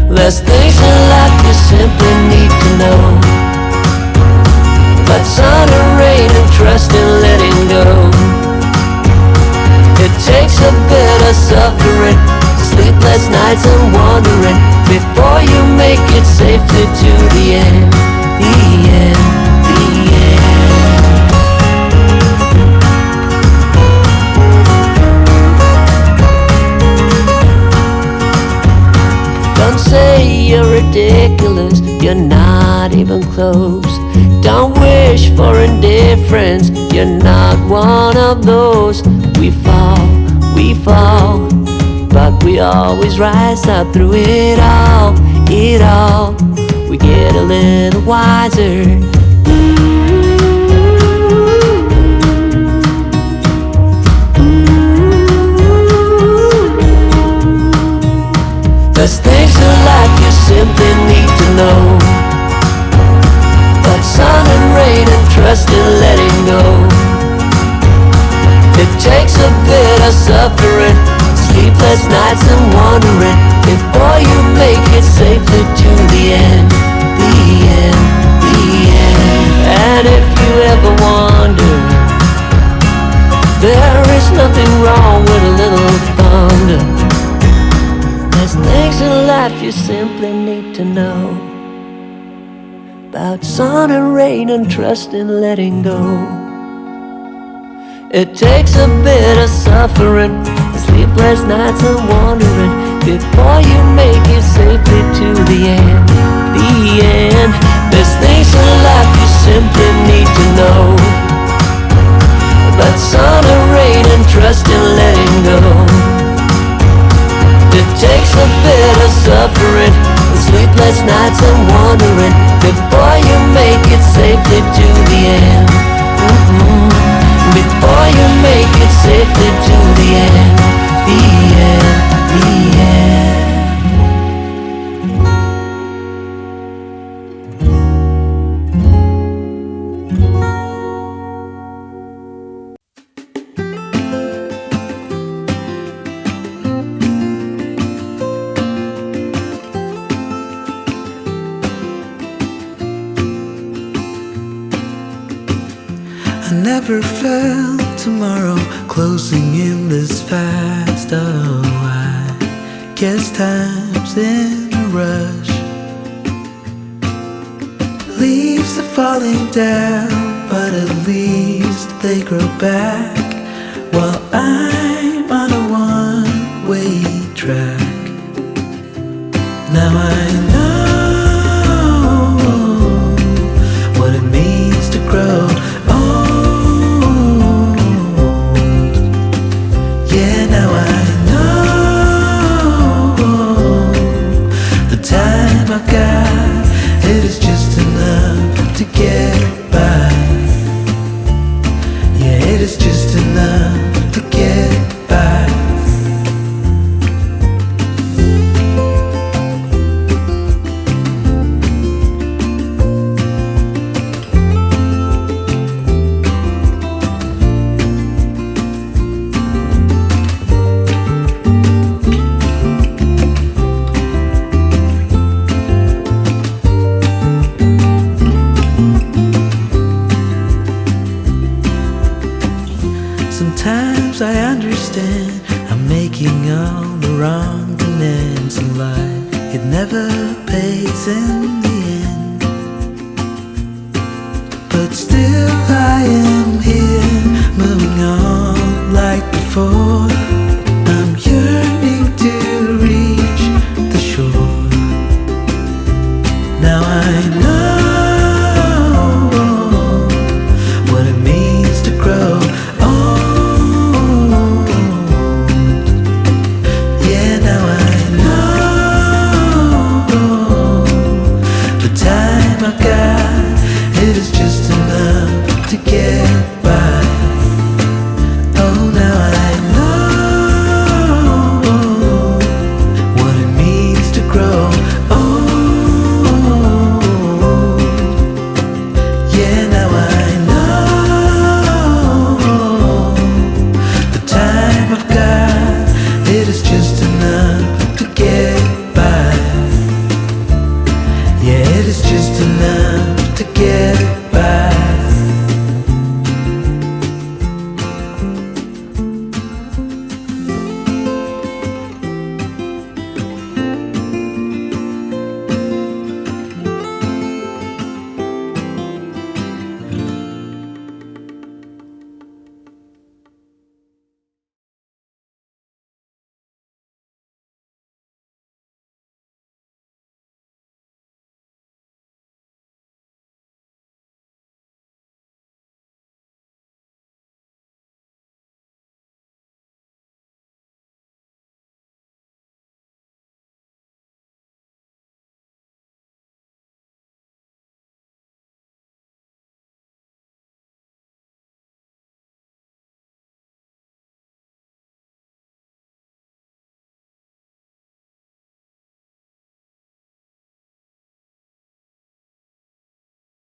There's things in life you simply need to know, but sun or rain and trust in letting go. It takes a bit of suffering, sleepless nights and wandering, before you make it safely to the end, the end, the end. Don't say you're ridiculous, you're not even close. Don't wish for indifference, you're not one of those. We fall, but we always rise up through it all, it all. We get a little wiser. There's things in life you simply need to know, but sun and rain and trust and letting go. It takes a bit of suffering, sleepless nights and wondering, before you make it safely to the end, the end, the end. And if you ever wonder, there is nothing wrong with a little thunder. There's things in life you simply need to know, about sun and rain and trust and letting go. It takes a bit of suffering, sleepless nights and wondering, before you make it safely to the end, the end. There's things in life you simply need to know, about sun and rain and trust and letting go. It takes a bit of suffering, sleepless nights and wondering, before you make it safely to the end. Before you make it safely to the end, the end, the end. I never felt tomorrow closing in this fast. Oh, I guess time's in a rush. Leaves are falling down, but at least they grow back, while I'm on a one-way track. Now I know what it means to grow. It is just enough to get by. Yeah, it is just enough to get by. Sometimes I understand I'm making all the wrong demands in life. It never pays in the end, but still I am here, moving on like before. I'm yearning to reach the shore. Now I know what it means to grow. It is just enough to get